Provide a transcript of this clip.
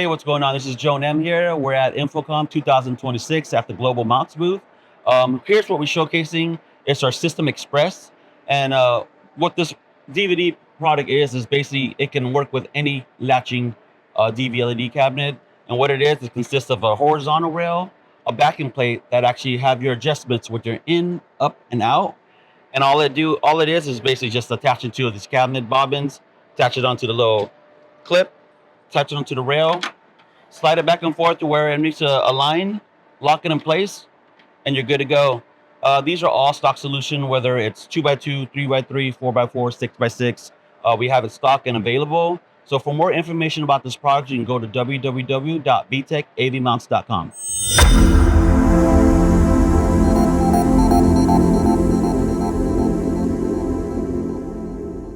Hey, what's going on? This is Joan M here. We're at InfoComm 2026 at the Global Mounts booth. Here's what we're showcasing. It's our System Xpress. And what this DVD product is basically it can work with any latching dvLED cabinet. And what it consists of a horizontal rail, a backing plate that actually have your adjustments with your in, up, and out. And all it is basically just attaching two of these cabinet bobbins, attach it onto the little clip, attach it onto the rail, slide it back and forth to where it needs to align, lock it in place, and you're good to go. These are all stock solution, whether it's 2x2, 3x3, 4x4, 6x6. We have it stock and available. So for more information about this product, you can go to www.vtechavmounts.com.